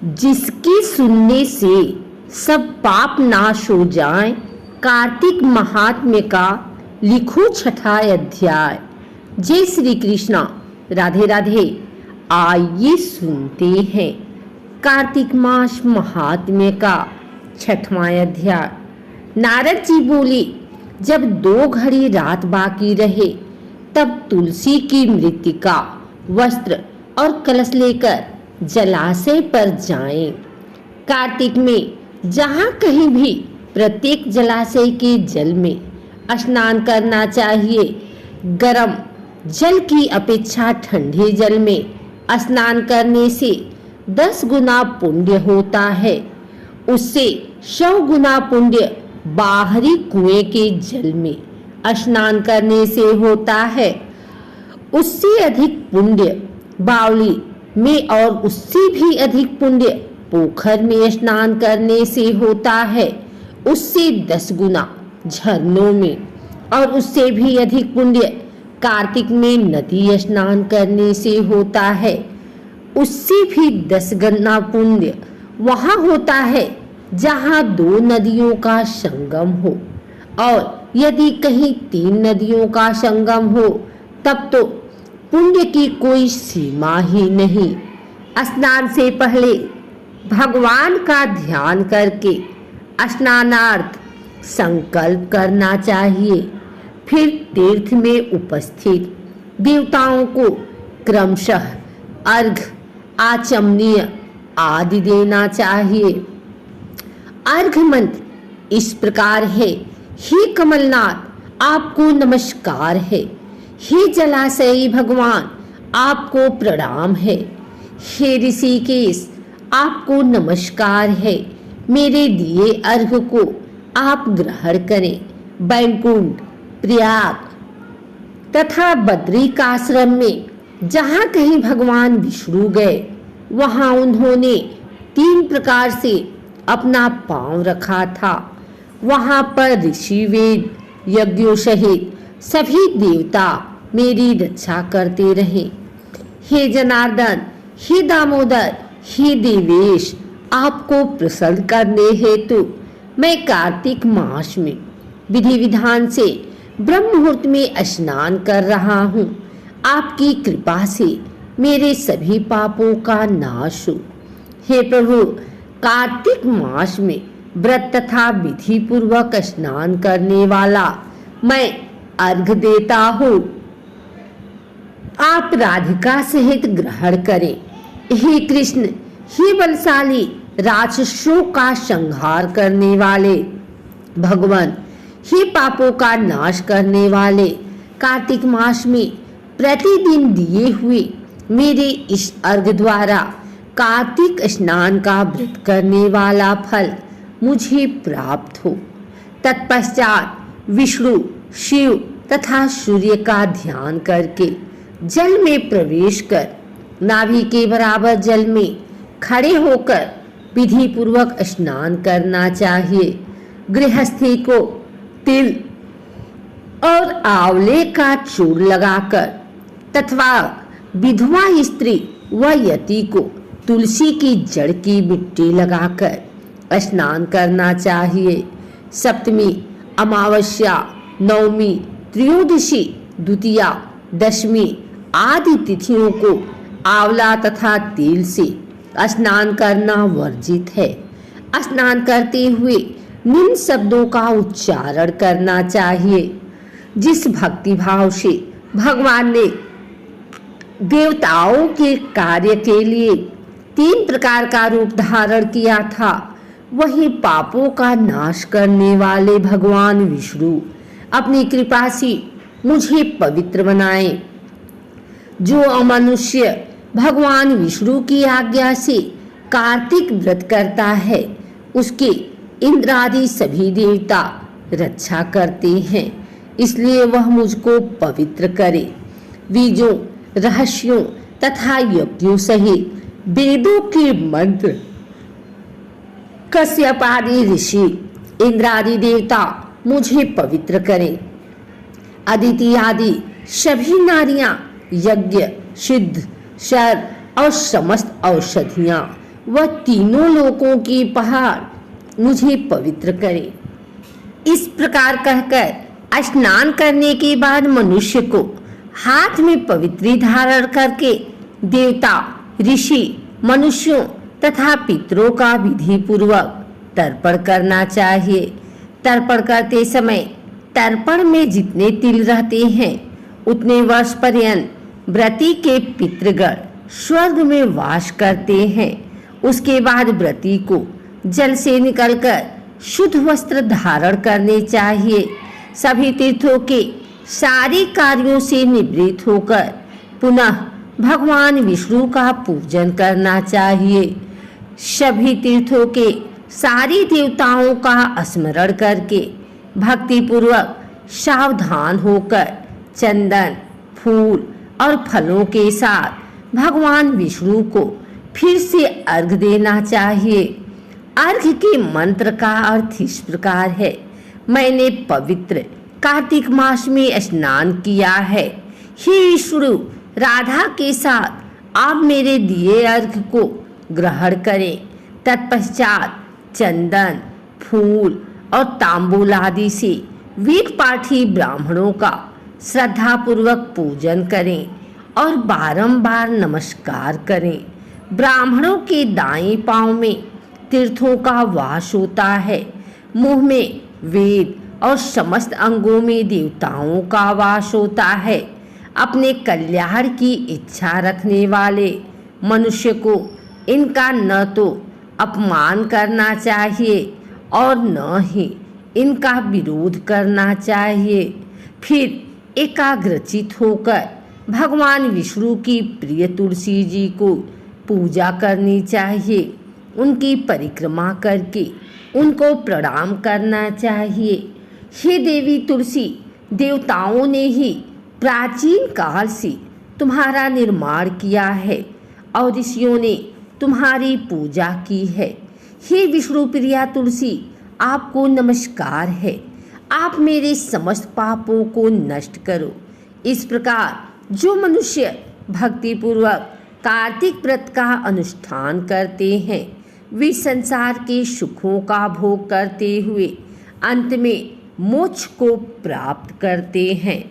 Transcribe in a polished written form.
जिसकी सुनने से सब पाप नाश हो जाएं। कार्तिक महात्म्य का लिखो छठा अध्याय। जय श्री कृष्णा। राधे राधे। आइए सुनते हैं कार्तिक मास महात्म्य का छठवां अध्याय। नारद जी बोले, जब 2 घड़ी रात बाकी रहे तब तुलसी की मृत्तिका, वस्त्र और कलश लेकर जलाशय पर जाएं। कार्तिक में जहाँ कहीं भी प्रत्येक जलाशय के जल में स्नान करना चाहिए। गर्म जल की अपेक्षा ठंडे जल में स्नान करने से 10 गुना पुण्य होता है। उससे 100 गुना पुण्य बाहरी कुएं के जल में स्नान करने से होता है। उससे अधिक पुण्य बावली में और उससे भी अधिक पुण्य पोखर में स्नान करने से होता है। उससे 10 गुना झरनों में और उससे भी अधिक पुण्य कार्तिक में नदी स्नान करने से होता है। उससे भी 10 गुना पुण्य वहाँ होता है जहाँ 2 नदियों का संगम हो, और यदि कहीं 3 नदियों का संगम हो तब तो पुण्य की कोई सीमा ही नहीं। स्नान से पहले भगवान का ध्यान करके स्नानार्थ संकल्प करना चाहिए। फिर तीर्थ में उपस्थित देवताओं को क्रमशः अर्घ, आचमनीय आदि देना चाहिए। अर्घ मंत्र इस प्रकार है, हे कमलनाथ, आपको नमस्कार है। हे जलाशयी भगवान, आपको प्रणाम है। हे ऋषिकेश, आपको नमस्कार है। मेरे दिए अर्घ को आप ग्रहण करें। बैकुंठ, प्रयाग तथा बद्रिकाश्रम में जहाँ कहीं भगवान विष्णु गए वहाँ उन्होंने 3 प्रकार से अपना पांव रखा था। वहाँ पर ऋषि वेद यज्ञों सहित सभी देवता मेरी रक्षा करते रहे। हे जनार्दन, हे दामोदर, हे देवेश, आपको प्रसन्न करने हेतु मैं कार्तिक मास में विधि विधान से ब्रह्म मुहूर्त में स्नान कर रहा हूँ। आपकी कृपा से मेरे सभी पापों का नाश हो। हे प्रभु, कार्तिक मास में व्रत तथा विधि पूर्वक स्नान करने वाला मैं अर्घ देता हूँ। आप राधिका सहित ग्रहण करें। हे कृष्ण, हे बलशाली, राक्षसों का संहार करने वाले भगवान, हे पापों का नाश करने वाले, कार्तिक मास में प्रतिदिन दिए हुए मेरे इस अर्घ द्वारा कार्तिक स्नान का व्रत करने वाला फल मुझे प्राप्त हो। तत्पश्चात विष्णु, शिव तथा सूर्य का ध्यान करके जल में प्रवेश कर नाभि के बराबर जल में खड़े होकर विधि पूर्वक स्नान करना चाहिए। गृहस्थी को तिल और आंवले का चूर्ण लगाकर तथा विधवा स्त्री व यति को तुलसी की जड़ की मिट्टी लगाकर स्नान करना चाहिए। सप्तमी, अमावस्या, नवमी, त्रयोदशी, द्वितीया, दशमी आदि तिथियों को आंवला तथा तिल से स्नान करना वर्जित है। स्नान करते हुए निम्न शब्दों का उच्चारण करना चाहिए। जिस भक्ति भाव से भगवान ने देवताओं के कार्य के लिए 3 प्रकार का रूप धारण किया था, वही पापों का नाश करने वाले भगवान विष्णु अपनी कृपा से मुझे पवित्र बनाए। जो अमनुष्य भगवान विष्णु की आज्ञा से कार्तिक व्रत करता है, उसके इंद्र आदि सभी देवता रक्षा करते हैं। इसलिए वह मुझको पवित्र करे। बीजों, रहस्यों तथा यज्ञों सहित वेदों के मंत्र कश्यप आदि ऋषि, इंद्र आदि देवता मुझे पवित्र करें। अदिति आदि सभी नारियां, यज्ञ, सिद्ध, शर और समस्त औषधियां वह तीनों लोकों की पहाड़ मुझे पवित्र करे। इस प्रकार कहकर स्नान करने के बाद मनुष्य को हाथ में पवित्री धारण करके देवता, ऋषि, मनुष्यों तथा पितरों का विधि पूर्वक तर्पण करना चाहिए। तर्पण करते समय तर्पण में जितने तिल रहते हैं उतने वर्ष पर्यंत व्रती के पितृगण स्वर्ग में वास करते हैं। उसके बाद व्रती को जल से निकलकर शुद्ध वस्त्र धारण करने चाहिए। सभी तीर्थों के सारे कार्यों से निवृत्त होकर पुनः भगवान विष्णु का पूजन करना चाहिए। सभी तीर्थों के सारी देवताओं का स्मरण करके भक्ति पूर्वक सावधान होकर चंदन, फूल और फलों के साथ भगवान विष्णु को फिर से अर्घ देना चाहिए। अर्घ के मंत्र का अर्थ इस प्रकार है: मैंने पवित्र कार्तिक मास में स्नान किया है। हे विष्णु, राधा के साथ आप मेरे दिए अर्घ को ग्रहण करें। तत्पश्चात चंदन, फूल और तांबूल आदि से वेद पाठी ब्राह्मणों का श्रद्धा पूर्वक पूजन करें और बारंबार नमस्कार करें। ब्राह्मणों के दाएं पांव में तीर्थों का वास होता है, मुंह में वेद और समस्त अंगों में देवताओं का वास होता है। अपने कल्याण की इच्छा रखने वाले मनुष्य को इनका न तो अपमान करना चाहिए और न ही इनका विरोध करना चाहिए। फिर एकाग्रचित होकर भगवान विष्णु की प्रिय तुलसी जी को पूजा करनी चाहिए। उनकी परिक्रमा करके उनको प्रणाम करना चाहिए। हे देवी तुलसी, देवताओं ने ही प्राचीन काल से तुम्हारा निर्माण किया है और ऋषियों ने तुम्हारी पूजा की है। हे विष्णु प्रिया तुलसी, आपको नमस्कार है। आप मेरे समस्त पापों को नष्ट करो। इस प्रकार जो मनुष्य भक्ति पूर्वक कार्तिक व्रत का अनुष्ठान करते हैं वे संसार के सुखों का भोग करते हुए अंत में मोक्ष को प्राप्त करते हैं।